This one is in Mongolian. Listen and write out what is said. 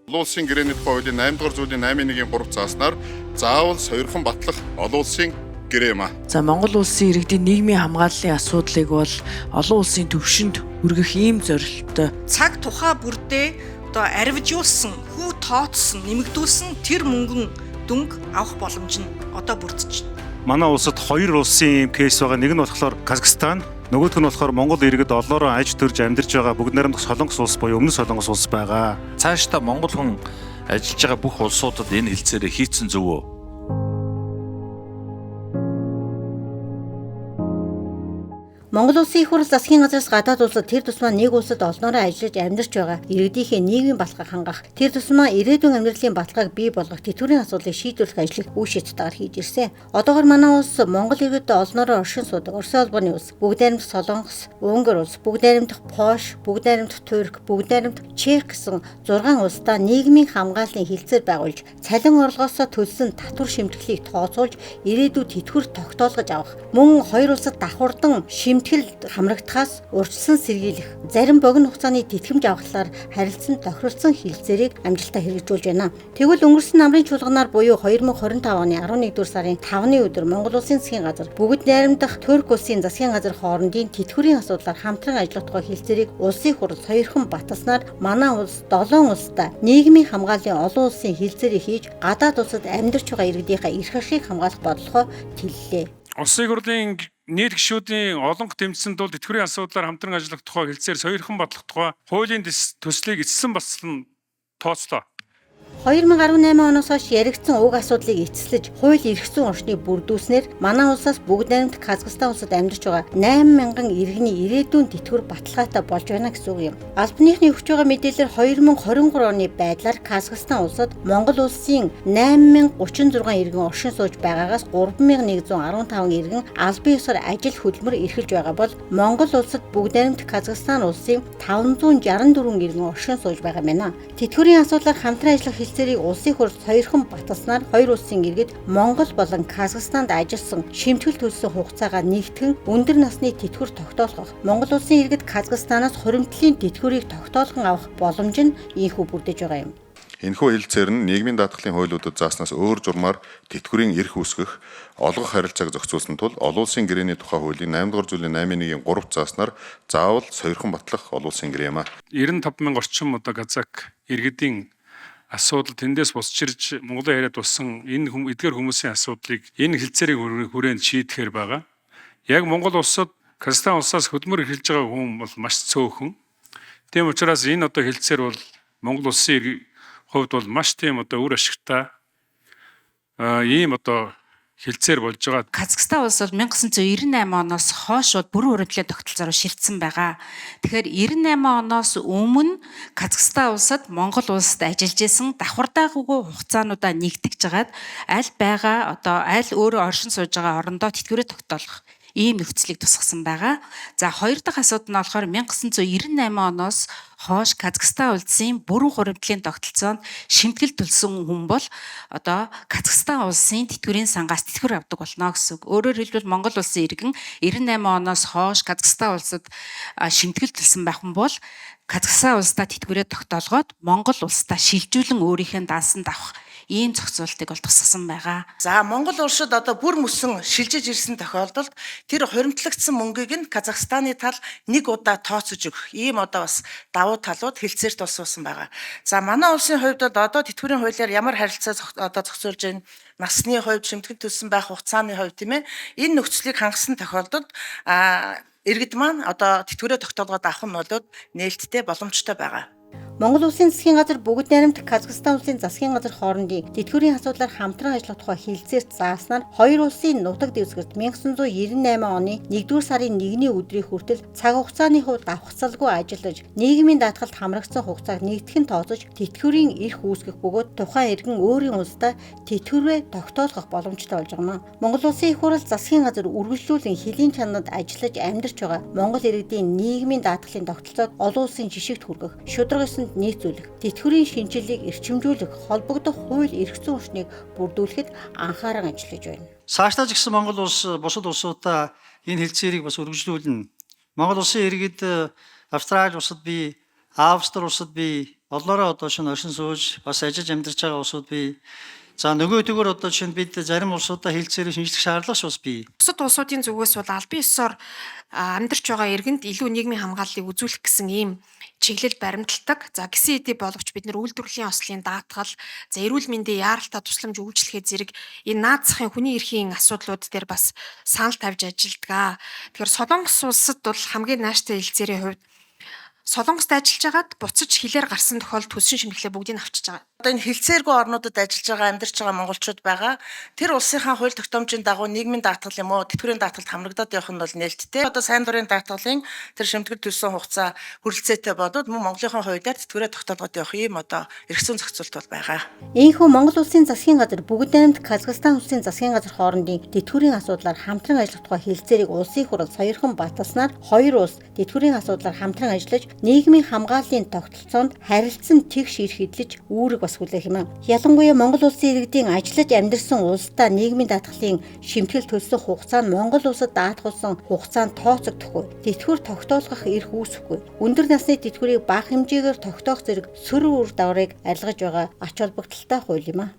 Олон улсын гэрээний тухай хуулийн 8 дугаар зүйлийн 8-1-ийн 3 зааснаар заавал сойрхон батлах олон улсын гэрээ юм а. За Монгол улсын иргэдийн нийгмийн хамгааллын асуудлыг бол олон улсын түвшинд хүргэх ийм зорилттой. Цаг тухай бүрдээ арвижуулсан, хүү тооцсон, нэмэгдүүлсэн тэр мөнгөн дүнг авах боломж нь одоо бүрдэж байна. Манай улсад хоёр улсын ийм кейс байгаа. Нэг нь болохоор Казахстан, нөгөөх нь болохоор Монгол иргэд олоороо аж төрж амьдарч байгаа бүгд найрамдах Солонгос улс буюу Өмнөд Солонгос улс байгаа. Цаашдаа Монгол хүн ажиллаж байгаа бүх улсуудад энэ хэлцээрээ хийцэн зөв үү? Монгол улсын их хурл засгийн газраас гадаад улсад тэр тусмаа нэг улсад олноороо ажиллаж амьдарч байгаа иргэдийнхээ нийгмийн баталгааг хангах, тэр тусмаа ирээдүйн амьдралын баталгааг бий болгох тэтгэврийн асуудлыг шийдвэрлэх ажлыг үе шийдтайгаар хийж ирсэн. Одоогоор манай улс Монгол иргэд олноороо оршин суудаг Оросын улбаны улс, бүгд найрамдах Солонгос, Унгар улс, бүгд найрамдах Польш, бүгд найрамдах Турк, бүгд найрамдах Чех гэсэн 6 улсдаа нийгмийн хамгааллын хилцээр байгуулж, цалин орлогоосоо төлсөн татвар шимтгэлийг тооцоолж, ирээдүйд тэтгэвэр тогтоолгож авах. Мөн хоёр улсад давхурдан шимтгэл хамрагдахаас урьдчилан сэргийлэх, зарим богино хугацааны тэтгэмж авахлаар харилцан тохиролцсон хилцээрийг амжилттай хэрэгжүүлж байна. Тэгвэл өнгөрсөн намрын чуулганаар буюу 2025 оны 11 дугаар сарын 5-ны өдөр Монгол улсын засгийн газар бүгд найрамдах Турк улсын засгийн газар хоорондын тэтгэврийн асуудлаар хамтран ажиллах тухай хилцээрийг улсын хурл сойрхон баталснаар манай улс 7 улстай нийгмийн хамгааллын олон улсын хилцээрийг хийж гадаад улсад амьдарч байгаа иргэдийнхээ эрх ашиг хамгаалах бодлогоо тэллээ. Улсын хурлын нийт гишүүдийн олонх тэмцсэн тул тэтгэврийн асуудлаар хамтран ажиллах тухай хэлцээр сойрхон батлах тухай хуулийн төслийг эцэсэн баслан тооцлоо. 2018 оноос хойш яригдсан уг асуудлыг эцэслэж хууль эрх зүйн орчныг бүрдүүлснээр манай улсаас бүгд найрамдах Казахстан улсад амьдарч байгаа 8,000 иргэний ирээдүйн тэтгэвэр баталгаатай болж байна гэсэн үг юм. Албаныхны өгч байгаа мэдээлэлээр 2023 оны байдлаар Казахстан улсад Монгол улсын 8,036 иргэн оршин сууж байгаагаас 3,115 иргэн албан ёсоор ажил хөдөлмөр эрхэлж байгаа бол Монгол улсад бүгд найрамдах Казахстан улсын 564 иргэн оршин сууж байгаа юм байна. Тэтгэврийн асуудлаар хамтран ажиллах хилцээрийг улсын хурл сойрхон баталснаар хоёр улсын иргэд Монгол болон Казахстанд ажилласан, шимтгэл төлсөн хугацаагаа нэгтгэн өндөр насны тэтгэвэр тогтоолгох. Монгол улсын иргэд Казахстанаас хуримтлалын тэтгэврийг тогтоолгон авах боломж нь ийхүү бүрдэж байгаа юм. Энэхүү хэлцээр нь нийгмийн даатгалын хуулиудад зааснаас өөр журмаар тэтгэврийн эрх үүсгэх, олгох харилцааг зохицуулсан тул олон улсын гэрээний тухай хуулийн 8 дугаар зүйлийн 8-1-ийн 3 зааснаар заавал сойрхон батлах олон улсын гэрээ юм а. 95,000 орчим казак иргэдийн асуудал тэндээс босч ирж Монголын яриад болсон энэ эдгээр хүмүүсийн асуудлыг энэ хэлцээрийн хүрээнд шийдэхээр байгаа. Яг Монгол улсад Казахстан улсаас хөдөлмөр эрхэлж байгаа хүн бол маш цөөхөн. Тийм учраас энэ хэлцээр бол Монгол улсын хувьд бол маш тийм үр ашигтай ийм хэлцээр болж байгаа. Казахстан улс бол 1998 оноос хойш бүрэн хуримтлалын тогтолцоороо ширдсэн байгаа. Тэгэхээр 98 оноос өмнө Казахстан улсад Монгол улсад ажиллаж исэн давхардаагүй хугацаануудаа нэгтгэж жагаад аль өөрөө оршин сууж байгаа орондоо тэтгэврээ тогтоолох ийм нөхцөлийг тусгасан байгаа. За хоёр дахь асуудал нь болохоор 1998 оноос хойш Казахстан улсын бүрэн хуримтлалын тогтолцоонд шимтгэл төлсөн хүн бол Казахстан улсын тэтгэврийн сангаас тэтгэвэр авдаг болно гэсэн үг. Өөрөөр хэлбэл Монгол улсын иргэн 98 оноос хойш Казахстан улсад шимтгэл төлсөн байх хүн бол Казахстан улсдаа тэтгэврээ тогтоолгоод Монгол улсдаа шилжүүлэн өөрийнхөө дансанд авах ийм зохицуултыг бол тусгасан байгаа. За Монгол улсад бүр мөсөн шилжиж ирсэн тохиолдолд тэр хуримтлагдсан мөнгийг нь Казахстаны тал нэг удаа тооцож өгөх ийм бас давуу талууд хэлцээрт тусгасан байгаа. За манай улсын хувьд тэтгэврийн хуулиар ямар харилцаа зохицуулж байна? Насны хувьд шимтгэл төлсөн байх хугацааны хувьд тийм ээ. Энэ нөхцөлийг хангасан тохиолдолд иргэд маань тэтгэврээ тогтоолгоод авах нь нээлттэй боломжтой байгаа. Монгол Улсын засгийн газар бүгд найрамдах Казахстан улсын засгийн газар хоорондын тэтгэврийн асуудлаар хамтран ажиллах тухай хэлэлцээрт зааснаар хоёр улсын нутаг дэвсгэрт 1998 оны 1-р сарын 1-ний өдрийн хүртэл цаг хугацааны хувьд давхцалгүй ажиллаж, нийгмийн даатгалд хамрагдсан хугацааг нэгтгэн тооцож, тэтгэврийн эрх үүсгэх бөгөөд тухайн иргэн өөрийн улсдаа тэтгэврээ тогтоолгох боломжтой болж байгаа юм. Монгол Улсын их хурал засгийн газар үргэлжлүүлэн хөлийн чанарт ажиллаж амьдарч байгаа Монгол иргэдийн нийгмийн даатгалын тогтолцоог олон улсын жишигт хүргэх, шударга ёсонд нийцүүлэх, тэтгэврийн шинжилгээг эрчимжүүлэх, холбогдох хууль эрх зүйн орчныг бүрдүүлэхэд анхааран ажиллаж байна. Цаашдаа ч гэсэн Монгол улс бусад улсуудаа энэ хэлцээрийг бас үргэлжлүүлнэ. Монгол улсын иргэд Австрали улсад бий, Австри улсад бий, олноороо одоо шинэ оршин сууж бас ажиллаж амьдарч байгаа улсууд бий. За нөгөөдөгөр одоо чинь бид зарим улсуудаа хэлцээрээ шинжлэх шаардлага бас бий. Бусад улсуудын зүгээс бол албан ёсоор амьдарч байгаа иргэнд илүү нийгмийн хамгааллыг үзүүлэх гэсэн ийм чиглэл баримталдаг. За гисэн хэдий боловч бид нэр үйлдвэрлэлийн ослын даатгал, за эрүүл мэндийн яаралтай тусламж үйлчлэхээ зэрэг энэ наад захын хүний эрхийн асуудлууд дээр бас санал тавьж ажилладаг. Тэгэхээр Солонгос улсад бол хамгийн нааштай хэлцээрийн хувьд Солонгост ажиллаж байгаад буцаж хилээр гарсан тохиолдолд төсшин шимтгэлээ бүгдийг авчиж байгаа. Одоо энэ хэлцээргүй орнуудад ажиллаж байгаа, амьдарч байгаа монголчууд байгаа. Тэр улсынхаа хууль тогтоомжийн дагуу нийгмийн даатгал юм уу, тэтгэврийн даатгалд хамрагдаад явах нь бол нээлттэй. Одоо сайн дурын даатгалын тэр шимтгэл төлсөн хугацаа хүрэлцээтэй бодоод мөн Монголынхаа хувьдаар тэтгэврээ тогтоолгоод явах ийм одоо эрх зүйн зохицуулт бол байгаа. Ийхүү Монгол Улсын засгийн газар бүгд найрамдах Казахстан улсын засгийн газар хоорондын тэтгэврийн асуудлаар хамтран ажиллах тухай хэлэлцээрийг улсын их хурал саяхан баталснаар хоёр улс тэтгэврийн асуудлаар хамтран ажиллаж нийгмийн хамгааллын тогтолцоонд харилцан тэгш ирэх эдлэж үүрэг бас хүлээх юм. Ялангуяа Монгол улсын иргэдийн ажиллаж амьдарсан улсдаа нийгмийн даатгалын шимтгэл төлсөн хугацаа нь Монгол улсад даатгуулсан хугацаанд тооцогдохгүй. Тэтгэвэр тогтоолгох эрх үүсэхгүй. Өндөр насны тэтгэврийг бага хэмжээгээр тогтоох зэрэг сөрөг үр дагаврыг арилгаж байгаа ач холбогдолтой хууль юм.